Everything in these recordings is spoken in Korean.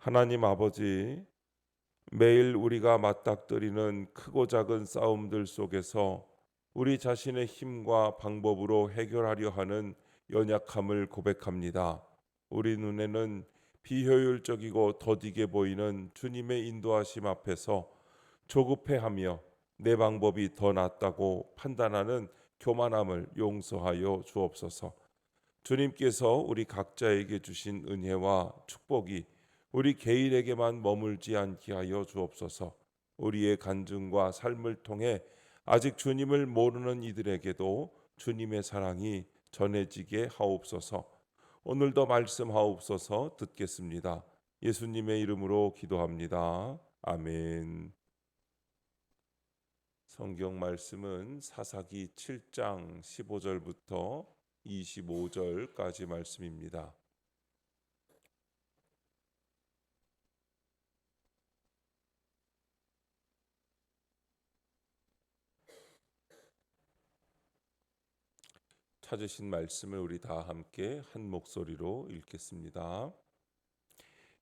하나님 아버지, 매일 우리가 맞닥뜨리는 크고 작은 싸움들 속에서 우리 자신의 힘과 방법으로 해결하려 하는 연약함을 고백합니다. 우리 눈에는 비효율적이고 더디게 보이는 주님의 인도하심 앞에서 조급해하며 내 방법이 더 낫다고 판단하는 교만함을 용서하여 주옵소서. 주님께서 우리 각자에게 주신 은혜와 축복이 우리 개인에게만 머물지 않게 하여 주옵소서. 우리의 간증과 삶을 통해 아직 주님을 모르는 이들에게도 주님의 사랑이 전해지게 하옵소서. 오늘도 말씀하옵소서. 듣겠습니다. 예수님의 이름으로 기도합니다. 아멘. 성경 말씀은 사사기 7장 15절부터 25절까지 말씀입니다. 찾으신 말씀을 우리 다 함께 한 목소리로 읽겠습니다.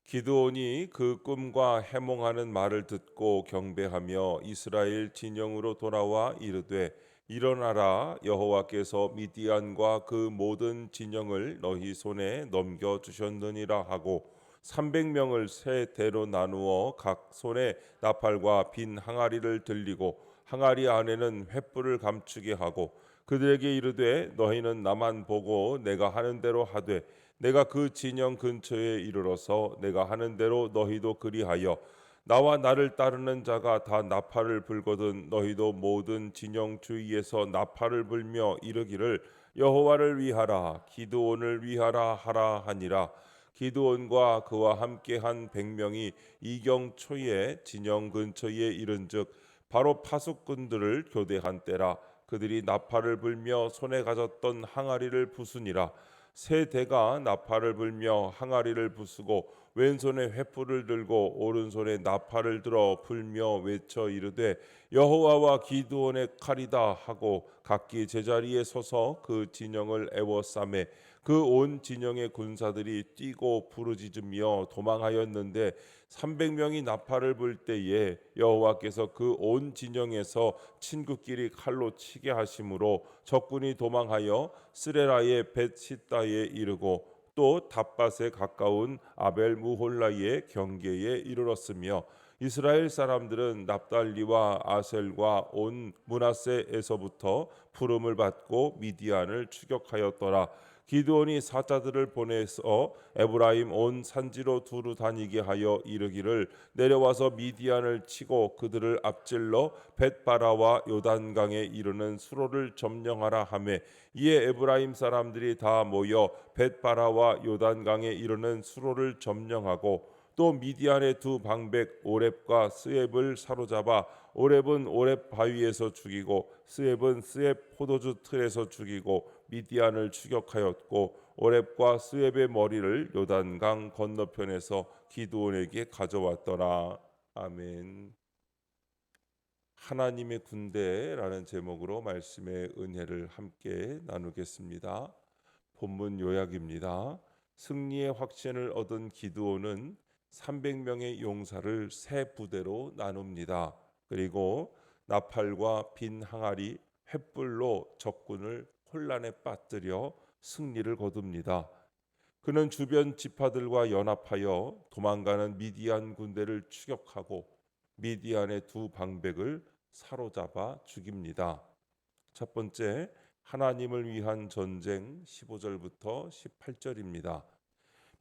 기드온이 그 꿈과 해몽하는 말을 듣고 경배하며 이스라엘 진영으로 돌아와 이르되 일어나라, 여호와께서 미디안과 그 모든 진영을 너희 손에 넘겨 주셨느니라 하고 300명을 세 대로 나누어 각 손에 나팔과 빈 항아리를 들리고 항아리 안에는 횃불을 감추게 하고 그들에게 이르되 너희는 나만 보고 내가 하는 대로 하되 내가 그 진영 근처에 이르러서 내가 하는 대로 너희도 그리하여 나와 나를 따르는 자가 다 나팔을 불거든 너희도 모든 진영 주위에서 나팔을 불며 이르기를 여호와를 위하라 기드온을 위하라 하라 하니라. 기드온과 그와 함께한 100명이 이경 초에 진영 근처에 이른즉 바로 파수꾼들을 교대한 때라. 그들이 나팔을 불며 손에 가졌던 항아리를 부수니라. 세 대가 나팔을 불며 항아리를 부수고 왼손에 횃불을 들고 오른손에 나팔을 들어 불며 외쳐 이르되 여호와와 기드온의 칼이다 하고 각기 제자리에 서서 그 진영을 에워싸매 그 온 진영의 군사들이 뛰고 부르짖으며 도망하였는데 300명이 나팔을 불 때에 여호와께서 그 온 진영에서 친구끼리 칼로 치게 하심으로 적군이 도망하여 스레라의 벳시다에 이르고 또 답밭에 가까운 아벨 무홀라의 경계에 이르렀으며 이스라엘 사람들은 납달리와 아셀과 온 므낫세에서부터 부름을 받고 미디안을 추격하였더라. 기드온이 사자들을 보내서 에브라임 온 산지로 두루 다니게 하여 이르기를 내려와서 미디안을 치고 그들을 앞질러 벳바라와 요단강에 이르는 수로를 점령하라 하매 이에 에브라임 사람들이 다 모여 벳바라와 요단강에 이르는 수로를 점령하고 또 미디안의 두 방백 오렙과 스웹을 사로잡아 오렙은 오렙 바위에서 죽이고 스웹은 스웹 포도주 틀에서 죽이고 미디안을 추격하였고 오렙과 스웹의 머리를 요단강 건너편에서 기드온에게 가져왔더라. 아멘. 하나님의 군대라는 제목으로 말씀의 은혜를 함께 나누겠습니다. 본문 요약입니다. 승리의 확신을 얻은 기드온은 300명의 용사를 세 부대로 나눕니다. 그리고 나팔과 빈 항아리, 횃불로 적군을 혼란에 빠뜨려 승리를 거둡니다. 그는 주변 지파들과 연합하여 도망가는 미디안 군대를 추격하고 미디안의 두 방백을 사로잡아 죽입니다. 첫 번째, 하나님을 위한 전쟁 15절부터 18절입니다.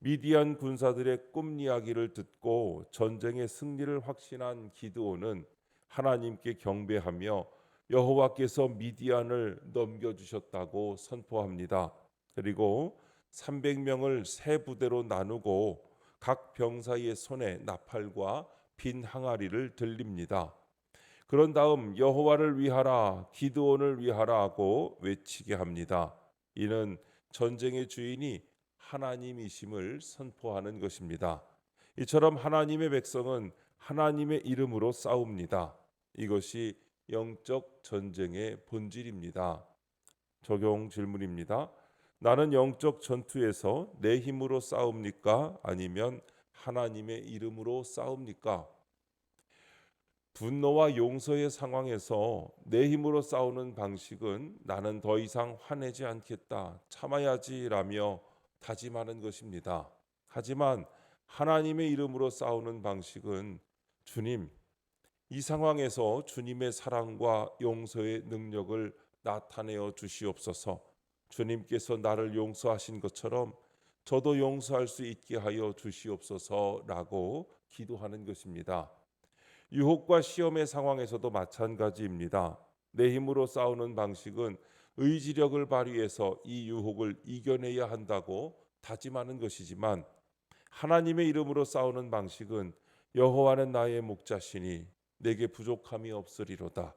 미디안 군사들의 꿈 이야기를 듣고 전쟁의 승리를 확신한 기드온은 하나님께 경배하며 여호와께서 미디안을 넘겨주셨다고 선포합니다. 그리고 300명을 세 부대로 나누고 각 병사의 손에 나팔과 빈 항아리를 들립니다. 그런 다음 여호와를 위하라 기드온을 위하라 하고 외치게 합니다. 이는 전쟁의 주인이 하나님이심을 선포하는 것입니다. 이처럼 하나님의 백성은 하나님의 이름으로 싸웁니다. 이것이 영적 전쟁의 본질입니다. 적용 질문입니다. 나는 영적 전투에서 내 힘으로 싸웁니까? 아니면 하나님의 이름으로 싸웁니까? 분노와 용서의 상황에서 내 힘으로 싸우는 방식은 나는 더 이상 화내지 않겠다, 참아야지라며 다짐하는 것입니다. 하지만 하나님의 이름으로 싸우는 방식은 주님, 이 상황에서 주님의 사랑과 용서의 능력을 나타내어 주시옵소서. 주님께서 나를 용서하신 것처럼 저도 용서할 수 있게 하여 주시옵소서라고 기도하는 것입니다. 유혹과 시험의 상황에서도 마찬가지입니다. 내 힘으로 싸우는 방식은 의지력을 발휘해서 이 유혹을 이겨내야 한다고 다짐하는 것이지만, 하나님의 이름으로 싸우는 방식은 여호와는 나의 목자시니 내게 부족함이 없으리로다,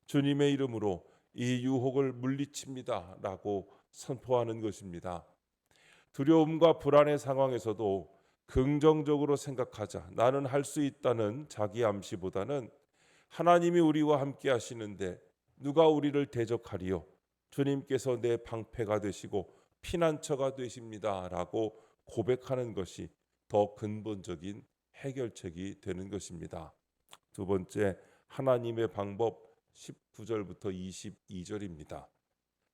주님의 이름으로 이 유혹을 물리칩니다 라고 선포하는 것입니다. 두려움과 불안의 상황에서도 긍정적으로 생각하자, 나는 할 수 있다는 자기 암시보다는 하나님이 우리와 함께 하시는데 누가 우리를 대적하리요, 주님께서 내 방패가 되시고 피난처가 되십니다 라고 고백하는 것이 더 근본적인 해결책이 되는 것입니다. 두 번째, 하나님의 방법 19절부터 22절입니다.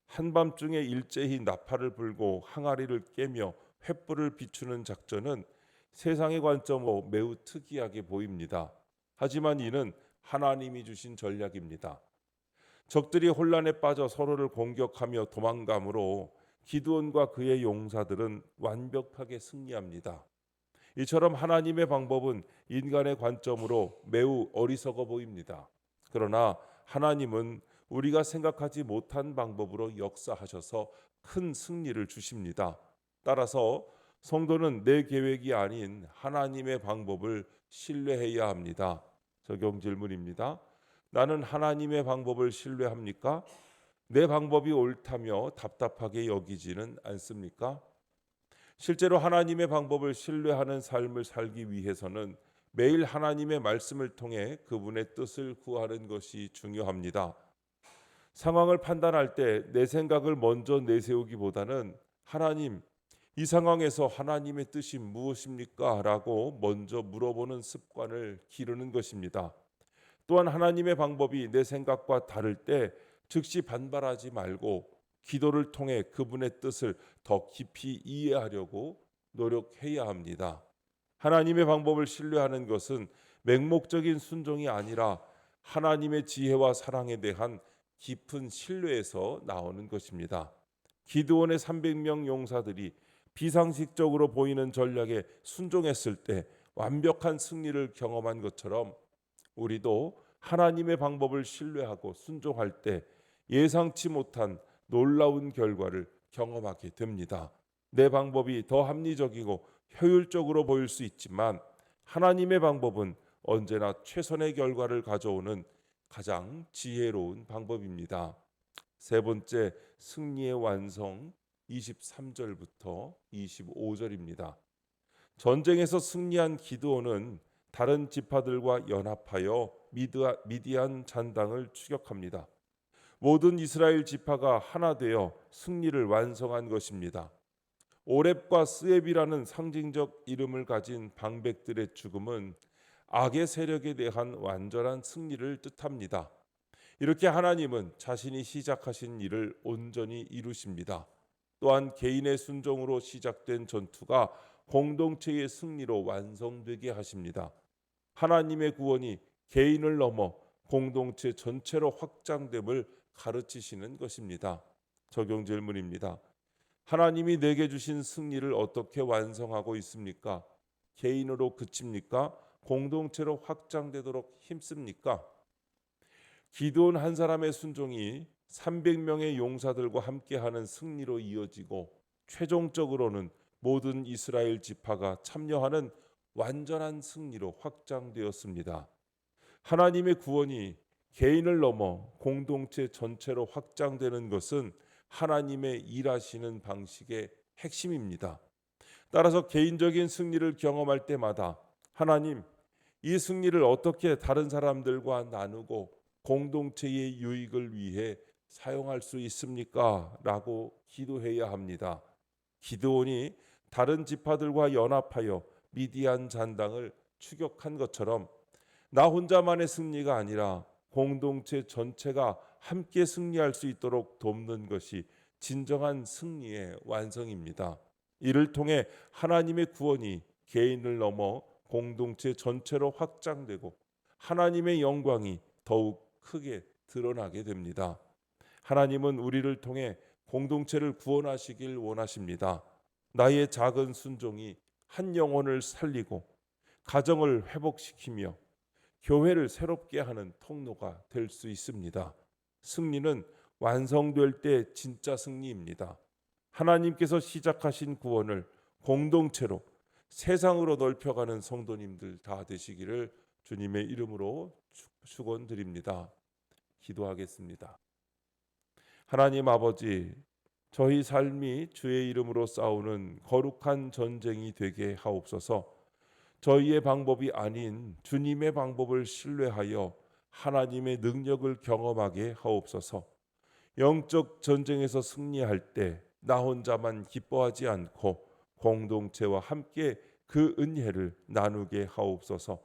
한밤중에 일제히 나팔을 불고 항아리를 깨며 횃불을 비추는 작전은 세상의 관점으로 매우 특이하게 보입니다. 하지만 이는 하나님이 주신 전략입니다. 적들이 혼란에 빠져 서로를 공격하며 도망가므로 기드온과 그의 용사들은 완벽하게 승리합니다. 이처럼 하나님의 방법은 인간의 관점으로 매우 어리석어 보입니다. 그러나 하나님은 우리가 생각하지 못한 방법으로 역사하셔서 큰 승리를 주십니다. 따라서 성도는 내 계획이 아닌 하나님의 방법을 신뢰해야 합니다. 적용 질문입니다. 나는 하나님의 방법을 신뢰합니까? 내 방법이 옳다며 답답하게 여기지는 않습니까? 실제로 하나님의 방법을 신뢰하는 삶을 살기 위해서는 매일 하나님의 말씀을 통해 그분의 뜻을 구하는 것이 중요합니다. 상황을 판단할 때 내 생각을 먼저 내세우기보다는 하나님, 이 상황에서 하나님의 뜻이 무엇입니까? 라고 먼저 물어보는 습관을 기르는 것입니다. 또한 하나님의 방법이 내 생각과 다를 때 즉시 반발하지 말고 기도를 통해 그분의 뜻을 더 깊이 이해하려고 노력해야 합니다. 하나님의 방법을 신뢰하는 것은 맹목적인 순종이 아니라 하나님의 지혜와 사랑에 대한 깊은 신뢰에서 나오는 것입니다. 기드온의 300명 용사들이 비상식적으로 보이는 전략에 순종했을 때 완벽한 승리를 경험한 것처럼 우리도 하나님의 방법을 신뢰하고 순종할 때 예상치 못한 놀라운 결과를 경험하게 됩니다. 내 방법이 더 합리적이고 효율적으로 보일 수 있지만 하나님의 방법은 언제나 최선의 결과를 가져오는 가장 지혜로운 방법입니다. 세 번째, 승리의 완성 23절부터 25절입니다. 전쟁에서 승리한 기드온은 다른 지파들과 연합하여 미디안 잔당을 추격합니다. 모든 이스라엘 지파가 하나 되어 승리를 완성한 것입니다. 오렙과 스앱이라는 상징적 이름을 가진 방백들의 죽음은 악의 세력에 대한 완전한 승리를 뜻합니다. 이렇게 하나님은 자신이 시작하신 일을 온전히 이루십니다. 또한 개인의 순종으로 시작된 전투가 공동체의 승리로 완성되게 하십니다. 하나님의 구원이 개인을 넘어 공동체 전체로 확장됨을 가르치시는 것입니다. 적용 질문입니다. 하나님이 내게 주신 승리를 어떻게 완성하고 있습니까? 개인으로 그칩니까? 공동체로 확장되도록 힘씁니까? 기드온 한 사람의 순종이 300명의 용사들과 함께하는 승리로 이어지고 최종적으로는 모든 이스라엘 지파가 참여하는 완전한 승리로 확장되었습니다. 하나님의 구원이 개인을 넘어 공동체 전체로 확장되는 것은 하나님의 일하시는 방식의 핵심입니다. 따라서 개인적인 승리를 경험할 때마다 하나님, 이 승리를 어떻게 다른 사람들과 나누고 공동체의 유익을 위해 사용할 수 있습니까? 라고 기도해야 합니다. 기드온이 다른 지파들과 연합하여 미디안 잔당을 추격한 것처럼 나 혼자만의 승리가 아니라 공동체 전체가 함께 승리할 수 있도록 돕는 것이 진정한 승리의 완성입니다. 이를 통해 하나님의 구원이 개인을 넘어 공동체 전체로 확장되고 하나님의 영광이 더욱 크게 드러나게 됩니다. 하나님은 우리를 통해 공동체를 구원하시길 원하십니다. 나의 작은 순종이 한 영혼을 살리고 가정을 회복시키며 교회를 새롭게 하는 통로가 될 수 있습니다. 승리는 완성될 때 진짜 승리입니다. 하나님께서 시작하신 구원을 공동체로 세상으로 넓혀가는 성도님들 다 되시기를 주님의 이름으로 축원드립니다. 기도하겠습니다. 하나님 아버지, 저희 삶이 주의 이름으로 싸우는 거룩한 전쟁이 되게 하옵소서. 저희의 방법이 아닌 주님의 방법을 신뢰하여 하나님의 능력을 경험하게 하옵소서. 영적 전쟁에서 승리할 때 나 혼자만 기뻐하지 않고 공동체와 함께 그 은혜를 나누게 하옵소서.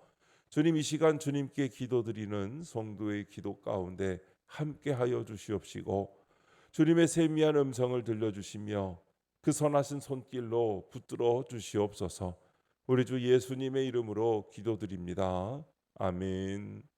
주님, 이 시간 주님께 기도드리는 성도의 기도 가운데 함께하여 주시옵시고 주님의 세미한 음성을 들려주시며 그 선하신 손길로 붙들어 주시옵소서. 우리 주 예수님의 이름으로 기도드립니다. 아멘.